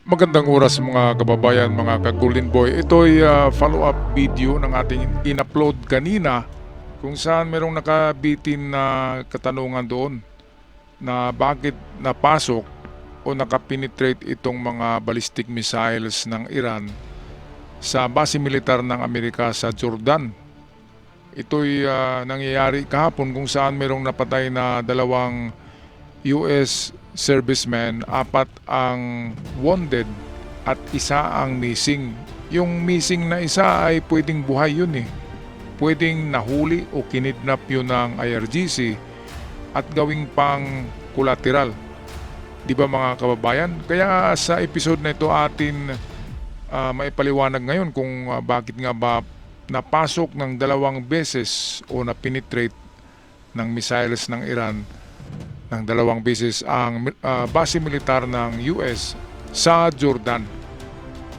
Magandang oras mga kababayan, mga ka-Golden Boy. Ito'y follow-up video ng ating in-upload kanina kung saan merong nakabitin na katanungan doon na bakit napasok o nakapenetrate itong mga ballistic missiles ng Iran sa base militar ng Amerika sa Jordan. Ito'y nangyayari kahapon kung saan merong napatay na dalawang US servicemen, apat ang wounded at isa ang missing. Yung missing na isa ay pwedeng buhay yun eh. Pwedeng nahuli o kinidnap yun ng IRGC at gawing pang collateral. Di ba mga kababayan? Kaya sa episode na ito atin maipaliwanag ngayon kung bakit nga ba napasok ng dalawang beses o na-penetrate ng missiles ng Iran ng dalawang beses ang base militar ng US sa Jordan.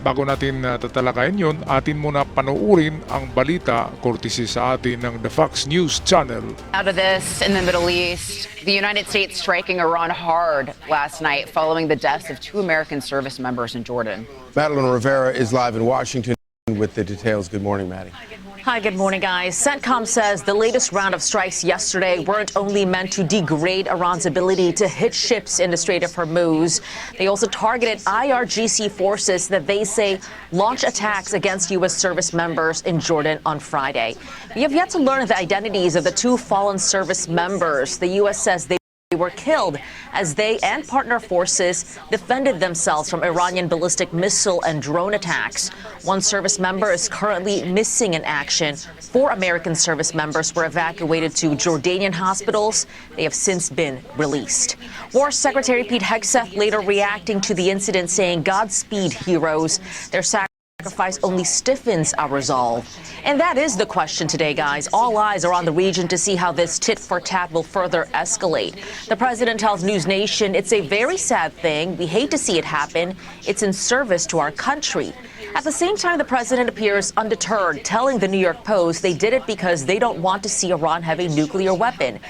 Bago natin tatalakayin yun, atin muna panoorin ang balita courtesy sa atin ng The Fox News Channel. Out of this, in the Middle East, the United States striking Iran hard last night following the deaths of 2 American service members in Jordan. Madeline Rivera is live in Washington with the details. Good morning, Maddie. Hi, good morning, guys. CENTCOM says the latest round of strikes yesterday weren't only meant to degrade Iran's ability to hit ships in the Strait of Hormuz. They also targeted IRGC forces that they say launched attacks against U.S. service members in Jordan on Friday. We have yet to learn the identities of the 2 fallen service members. The U.S. says they were killed as they and partner forces defended themselves from Iranian ballistic missile and drone attacks. 1 service member is currently missing in action. 4 American service members were evacuated to Jordanian hospitals. They have since been released. War Secretary Pete Hegseth later reacting to the incident saying, "Godspeed, heroes. Their sacrifice only stiffens our resolve." And that is the question today, guys. All eyes are on the region to see how this tit-for-tat will further escalate. The president tells News Nation it's a very sad thing. We hate to see it happen. It's in service to our country. At the same time, the president appears undeterred, telling the New York Post they did it because they don't want to see Iran have a nuclear weapon.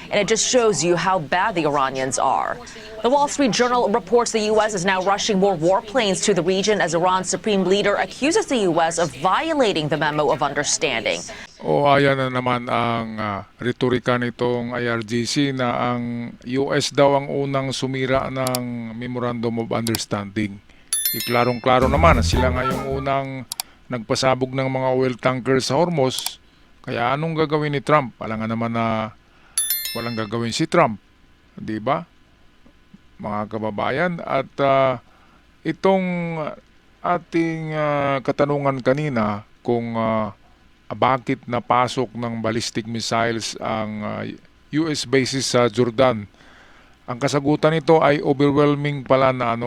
And it just shows you how bad the Iranians are. The Wall Street Journal reports the U.S. is now rushing more warplanes to the region as Iran's supreme leader accuses the U.S. of violating the memo of understanding. Ayan na naman ang retorika nitong IRGC na ang US daw ang unang sumira ng Memorandum of Understanding. Iklarong-klaro naman na sila nga yung unang nagpasabog ng mga oil tankers sa Hormuz. Kaya anong gagawin ni Trump? Alam nga naman na walang gagawin si Trump, di ba? Mga kababayan, at itong ating katanungan kanina kung bakit napasok ng ballistic missiles ang US bases sa Jordan. Ang kasagutan nito ay overwhelming pala na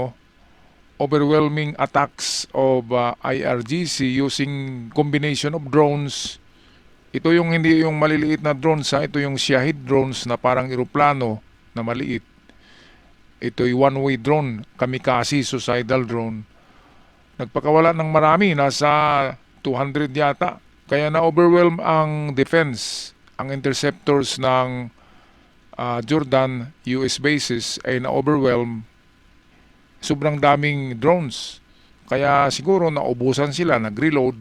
overwhelming attacks of IRGC using combination of drones. Ito yung hindi yung maliliit na drones, ito yung Shahid drones na parang eroplano na maliit. Ito yung one-way drone, kamikaze suicidal drone. Nagpakawala ng marami, nasa 200 yata. Kaya na-overwhelm ang defense, ang interceptors ng Jordan US bases ay na-overwhelm. Sobrang daming drones. Kaya siguro naubusan sila, nag-reload.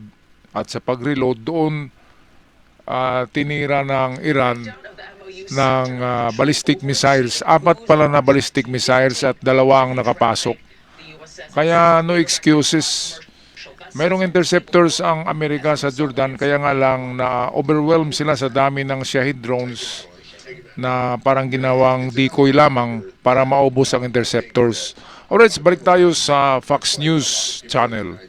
At sa pag-reload doon, tinira ng Iran ng ballistic missiles. 4 pala na ballistic missiles at 2 ang nakapasok. Kaya no excuses. Mayroong interceptors ang Amerika sa Jordan, kaya nga lang na overwhelm sila sa dami ng Shahid drones na parang ginawang decoy lamang para maubos ang interceptors. Alright, balik tayo sa Fox News Channel.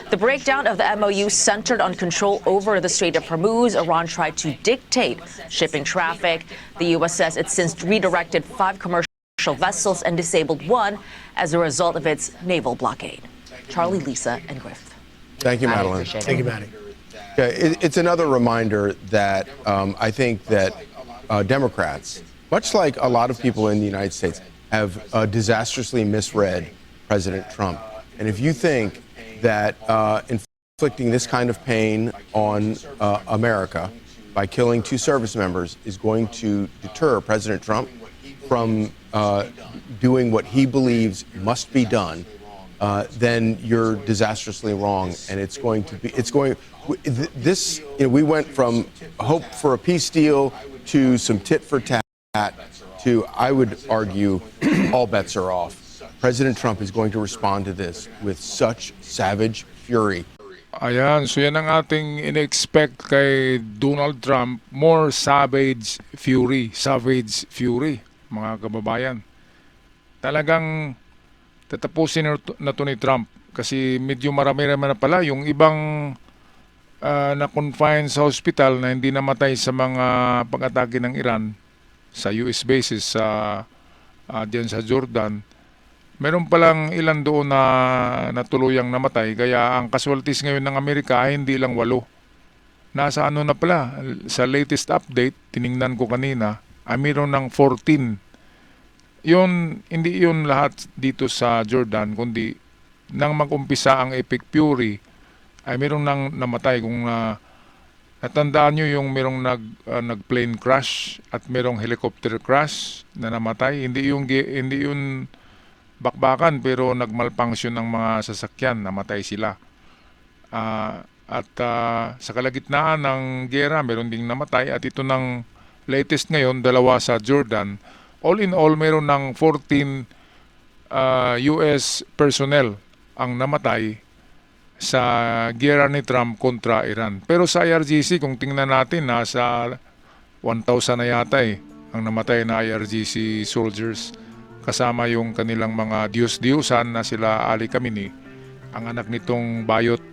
The breakdown of the MOU centered on control over the Strait of Hormuz. Iran tried to dictate shipping traffic. The U.S. says it's since redirected 5 commercial vessels and disabled 1 as a result of its naval blockade. Charlie, Lisa, and Griff. Thank you, Madeline. Thank you, Maddie. Yeah, it's another reminder that I think that Democrats, much like a lot of people in the United States, have disastrously misread President Trump. And if you think that inflicting this kind of pain on America by killing 2 service members is going to deter President Trump, from doing what he believes must be done, then you're disastrously wrong, and it's going to be. It's going. This. We went from hope for a peace deal to some tit for tat to, I would argue, all bets are off. President Trump is going to respond to this with such savage fury. Ayan, so yan ang ating in-expect kay Donald Trump, more savage fury, mga kababayan. Talagang tatapusin na to ni Trump kasi medyo marami-rami na pala yung ibang na-confine sa hospital na hindi namatay sa mga pag-atake ng Iran sa US bases diyan sa Jordan. Meron palang ilan doon na natuluyang namatay, kaya ang casualties ngayon ng Amerika ay hindi lang 8. Nasa ano na pala, sa latest update, tiningnan ko kanina, ay mayroon ng 14. Hindi yun lahat dito sa Jordan, kundi nang mag-umpisa ang Epic Fury, ay mayroon nang namatay. Kung natandaan nyo yung mayroong nag-plane crash at mayroong helicopter crash na namatay, hindi yun bakbakan pero nagmalfunction ng mga sasakyan, namatay sila. Sa kalagitnaan ng giyera, meron ding namatay, at ito ng latest ngayon, 2 sa Jordan. All in all, meron ng 14 US personnel ang namatay sa giyera ni Trump kontra Iran. Pero sa IRGC, kung tingnan natin, nasa 1,000 na yata ang namatay na IRGC soldiers, kasama yung kanilang mga Diyos-Diyusan na sila Ali Khamenei, ang anak nitong bayot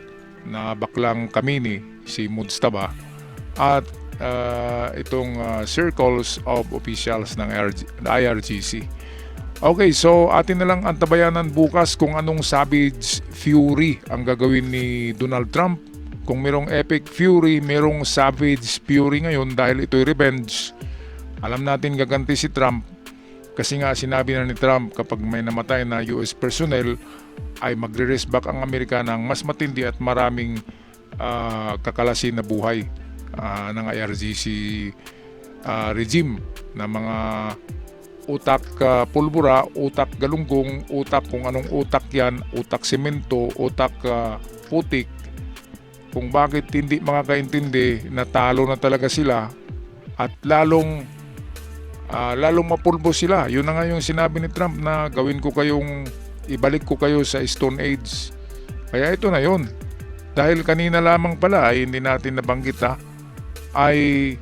na baklang Khamenei, si Mujtaba, at itong circles of officials ng IRGC. Okay, so atin na lang antabayanan bukas kung anong savage fury ang gagawin ni Donald Trump. Kung merong epic fury, merong savage fury ngayon dahil ito'y revenge. Alam natin gaganti si Trump. Kasi nga sinabi na ni Trump, kapag may namatay na US personnel, ay magre-raise back ang Amerika ng mas matindi at maraming kakalasin na buhay ng IRGC regime na mga utak pulbura, utak galunggong, utak kung anong utak yan, utak semento, utak putik. Kung bakit hindi makakaintindi na talo na talaga sila at lalong mapulbo sila. Yun na nga yung sinabi ni Trump na ibalik ko kayo sa Stone Age. Kaya ito na yun. Dahil kanina lamang pala ay hindi natin nabanggit ay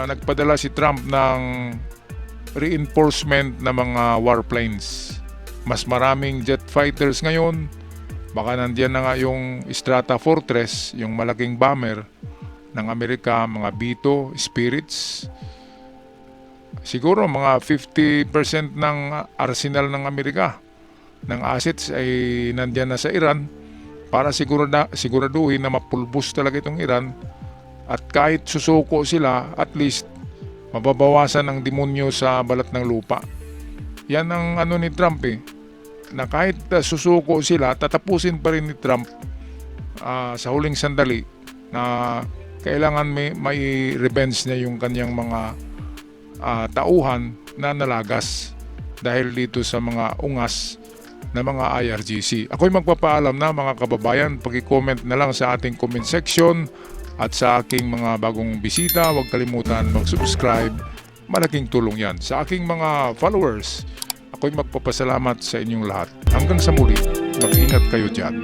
nagpadala si Trump ng reinforcement na mga warplanes. Mas maraming jet fighters ngayon. Baka nandiyan na nga yung Strata Fortress, yung malaking bomber ng Amerika, mga Bito, Spirits. Siguro mga 50% ng arsenal ng Amerika ng assets ay nandiyan na sa Iran para siguraduhin na mapulbos talaga itong Iran, at kahit susuko sila, at least mababawasan ang demonyo sa balat ng lupa. Yan ang ano ni Trump na kahit susuko sila, tatapusin pa rin ni Trump sa huling sandali na kailangan may revenge niya yung kanyang mga tauhan na nalagas dahil dito sa mga ungas na mga IRGC. Ako'y magpapaalam na, mga kababayan, pag-comment na lang sa ating comment section, at sa aking mga bagong bisita, huwag kalimutan mag-subscribe. Malaking tulong yan. Sa aking mga followers, ako'y magpapasalamat sa inyong lahat. Hanggang sa muli, mag-ingat kayo dyan.